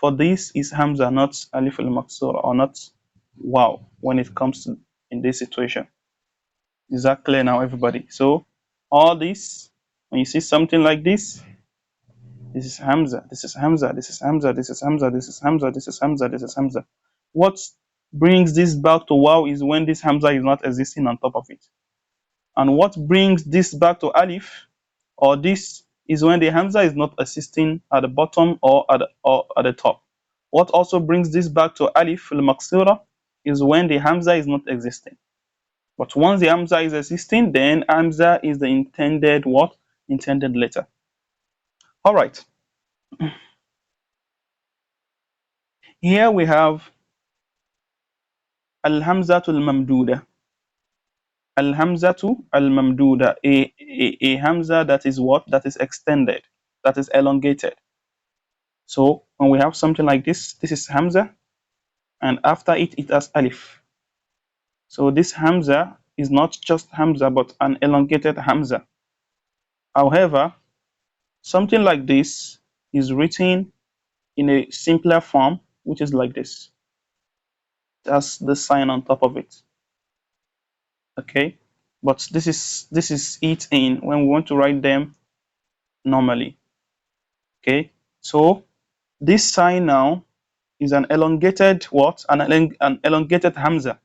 for this is Hamza, not Alif al-Maksura, or not Wow, when it comes to in this situation. Is that clear now, everybody? So all this, when you see something like this is Hamza, this is Hamza, this is Hamza, this is Hamza, this is Hamza, this is Hamza, this is Hamza. What brings this back to Wow is when this Hamza is not existing on top of it. And what brings this back to Alif or this is when the Hamza is not existing at the bottom or at the top. What also brings this back to Alif al-Maksura is when the Hamza is not existing. But once the Hamza is existing, then Hamza is the intended what? Intended letter. All right. Here we have Al-Hamzatul Mamduda. Al-Hamzatu Al-Mamduda. A Hamza that is what? That is extended, that is elongated. So when we have something like this is Hamza, and after it has Alif. So this Hamza is not just Hamza, but an elongated Hamza. However, something like this is written in a simpler form, which is like this. That's the sign on top of it. Okay, but this is it in when we want to write them normally. Okay, so this sign now is an elongated what? An elongated Hamza.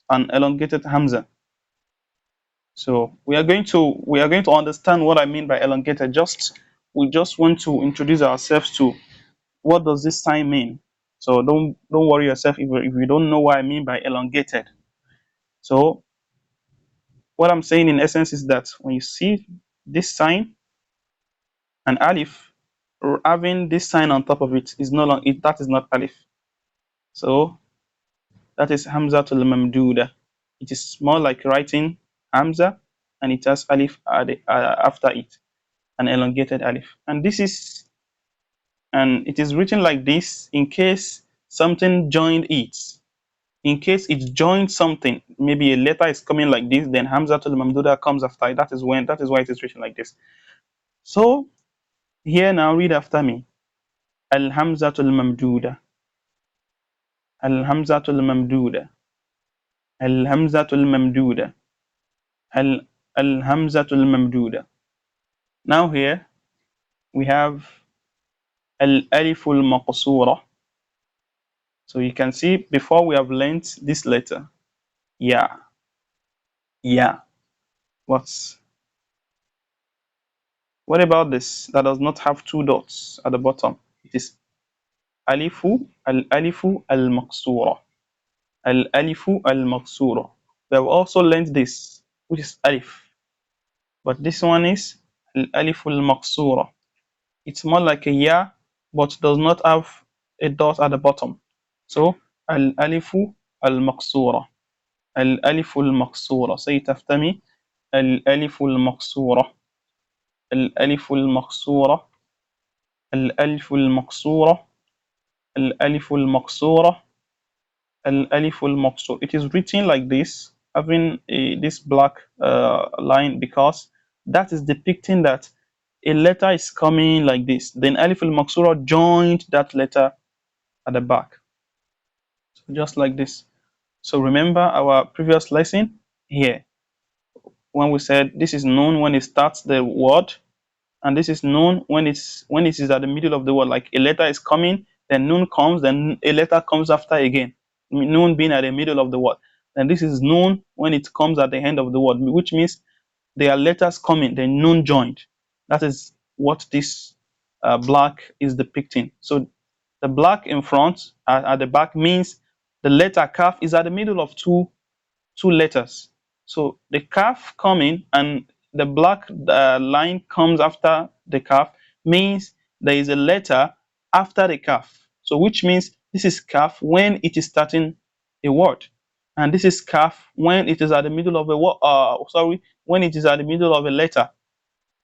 An elongated Hamza. So we are going to understand what I mean by elongated. We just want to introduce ourselves to what does this sign mean. So don't worry yourself if you don't know what I mean by elongated. So what I'm saying in essence is that when you see this sign, an alif, having this sign on top of it is no longer that is not alif. So that is Hamzatul Mamduda. It is more like writing Hamza and it has alif after it, an elongated alif. And it is written like this in case something joined it. In case it joins something, maybe a letter is coming like this, then Hamzatul Mamduda comes after it. That is why it is written like this. So here now read after me. Al Hamzatul Mamduda. Al Hamzatul Mamduda. Al Hamzatul Mamduda. Al Hamzatul Mamduda. Now here we have Al Aliful Maqsura. So you can see before we have learnt this letter. Yeah. Yeah. What about this that does not have two dots at the bottom? It is Alifu al Maqsura. Al Alifu al Maqsura. We have also learnt this, which is Alif. But this one is Al Aliful Maqsura. It's more like a ya, but does not have a dot at the bottom. So Al Alifu al Maqsura. Al Aliful Maqsura. Say it after me. Al Aliful Maqsura. Al Aliful Maqsura. Al Aliful Maqsura. Al Aliful Maqsura. Al Aliful Maqsur. It is written like this, having this black line, because that is depicting that a letter is coming like this. Then Alif al Maqsura joined that letter at the back. So just like this. So remember our previous lesson here when we said this is known when it starts the word, and this is known when it is at the middle of the word. Like a letter is coming, then noon comes, then a letter comes after again. Noon being at the middle of the word. And this is known when it comes at the end of the word, which means there are letters coming, then noon joined. That is what this black is depicting. So the black in front at the back means the letter kaf is at the middle of two letters. So the kaf coming and the black line comes after the kaf means there is a letter after the kaf. So which means this is kaf when it is starting a word, and this is kaf when it is at the middle of a word. When it is at the middle of a letter.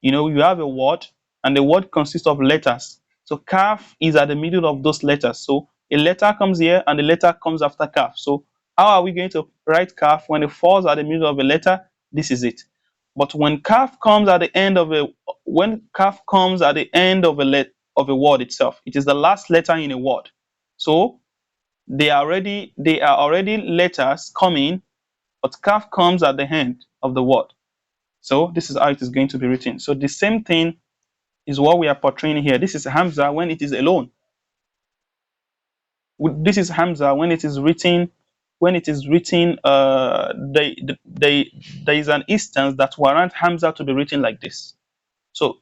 You have a word, and the word consists of letters. So kaf is at the middle of those letters. So a letter comes here, and the letter comes after kaf. So how are we going to write kaf when it falls at the middle of a letter? This is it. But when kaf comes at the end of a of a word itself. It is the last letter in a word. So they are already letters coming, but kaf comes at the end of the word. So this is how it is going to be written. So the same thing is what we are portraying here. This is Hamza when it is alone. This is Hamza when it is written. When it is written, there is an instance that warrant Hamza to be written like this. So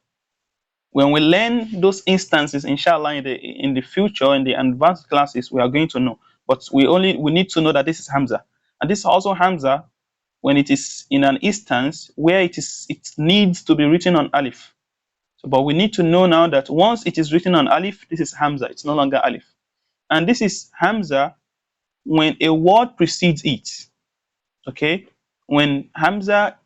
when we learn those instances, inshallah, in the future, in the advanced classes, we are going to know. But we need to know that this is Hamza, and this is also Hamza when it is in an instance where it needs to be written on alif. So, but we need to know now that once it is written on alif, this is Hamza. It's no longer alif, and this is Hamza when a word precedes it. Okay, when Hamza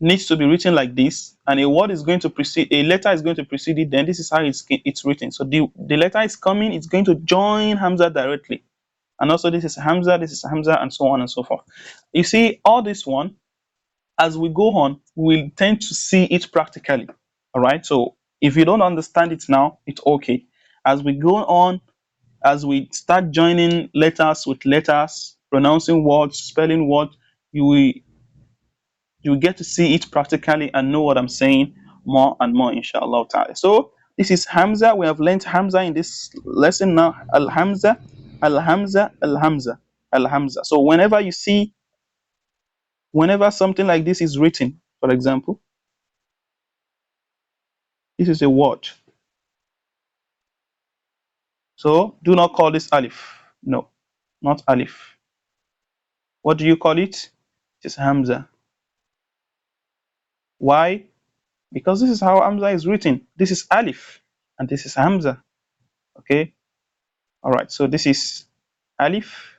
needs to be written like this, and a word is going to precede, a letter is going to precede it, then this is how it's written. So the letter is coming, it's going to join Hamza directly. And also this is Hamza, and so on and so forth. You see, all this one, as we go on, we'll tend to see it practically. All right. So if you don't understand it now, it's okay. As we go on, as we start joining letters with letters, pronouncing words, spelling words, you will you get to see it practically and know what I'm saying more and more, inshallah ta'ala. So this is Hamza. We have learned Hamza in this lesson now. Al Hamza, Al Hamza, Al Hamza, Al Hamza. So whenever something like this is written, for example, this is a word. So do not call this Alif. No, not Alif. What do you call it? It is Hamza. Why? Because this is how Hamza is written. This is Alif and this is Hamza. Okay. All right. So this is Alif.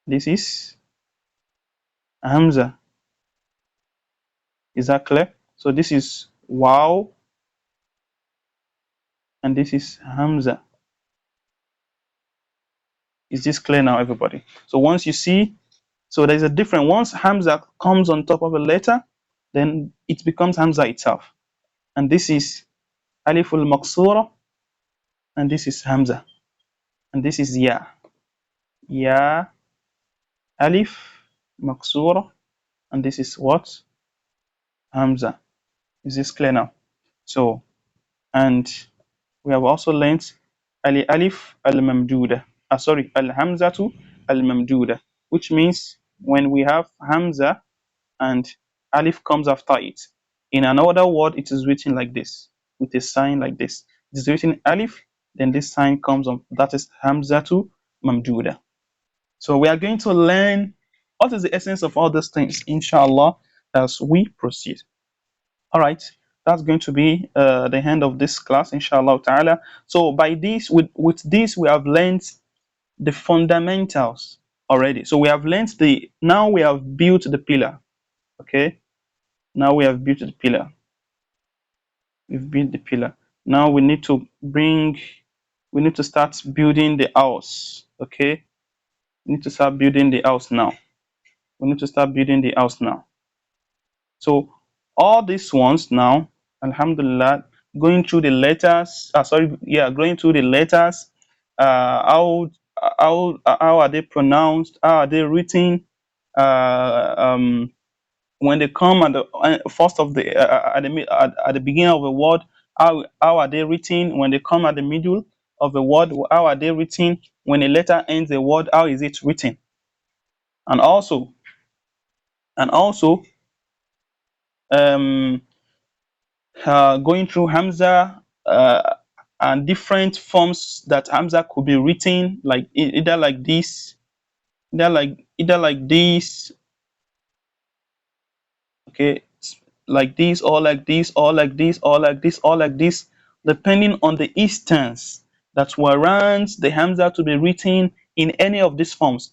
This is Hamza. Is that clear? So this is Wow and this is Hamza. Is this clear now, everybody? So once you see, so there's a difference. Once Hamza comes on top of a letter, then it becomes Hamza itself. And this is Alif al-Maqsura, and this is Hamza. And this is Ya. Ya, Alif, Maqsura, and this is what? Hamza. Is this clear now? So, and we have also learnt Alif al-Mamduda. Sorry, Al-Hamzatu al-Mamduda, which means when we have Hamza and Alif comes after it. In another word, it is written like this, with a sign like this. It is written Alif, then this sign comes on. That is Hamzatu Mamduda. So we are going to learn what is the essence of all these things, inshallah, as we proceed. All right, that's going to be the end of this class, inshallah ta'ala. So by this, with this, we have learned the fundamentals already. So we have learned now we have built the pillar. Okay, now we have built the pillar. We've built the pillar. Now we need to start building the house. Okay, we need to start building the house now. We need to start building the house now. So all these ones now, alhamdulillah, going through the letters, going through the letters, how are they pronounced, how are they written, uh, um, when they come at the first of the at the beginning of a word, how are they written? When they come at the middle of a word, how are they written? When a letter ends a word, how is it written? And also um going through Hamza, and different forms that Hamza could be written, like either like this, either like this, okay, like this, or like this, or like this, or like this, or like this, depending on the instance that warrants the Hamza to be written in any of these forms.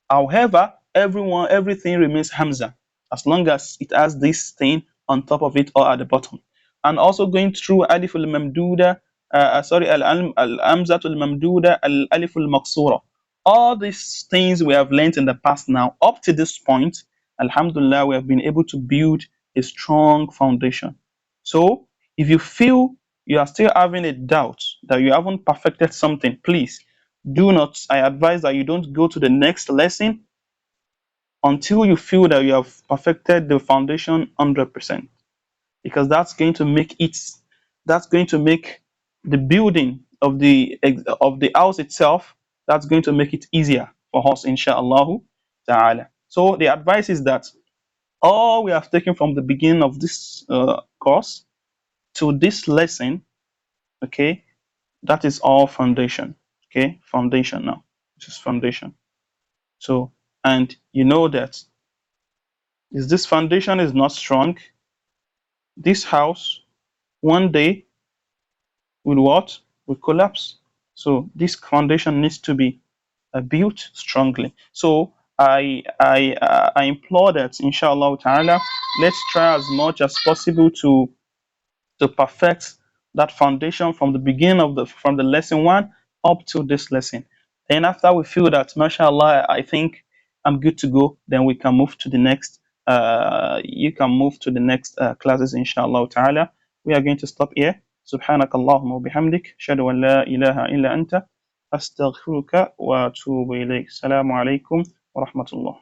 However, everything remains Hamza as long as it has this thing on top of it or at the bottom. And also going through Alif al-Mamduda, Al-Hamzatul Mamduda, Al-Alif al-Maqsura. All these things we have learned in the past now, up to this point, Alhamdulillah, we have been able to build a strong foundation. So if you feel you are still having a doubt that you haven't perfected something, please do not, I advise that you don't go to the next lesson until you feel that you have perfected the foundation 100%, because that's going to make the building of the house itself, that's going to make it easier for us, inshallah ta'ala. So the advice is that all we have taken from the beginning of this course to this lesson, okay, that is all foundation. Okay, foundation now. This is foundation. So, and you know that if this foundation is not strong, this house one day will what? Will collapse. So this foundation needs to be built strongly. So I implore that, inshallah ta'ala, let's try as much as possible to perfect that foundation from the beginning of the from the lesson one up to this lesson. Then after we feel that, mashallah, I think I'm good to go, then we can move to the next. You can move to the next classes, inshallah ta'ala. We are going to stop here. سبحانك اللهم وبحمدك أشهد أن لا إله إلا أنت أستغفرك وأتوب إليك. السلام عليكم ورحمة الله.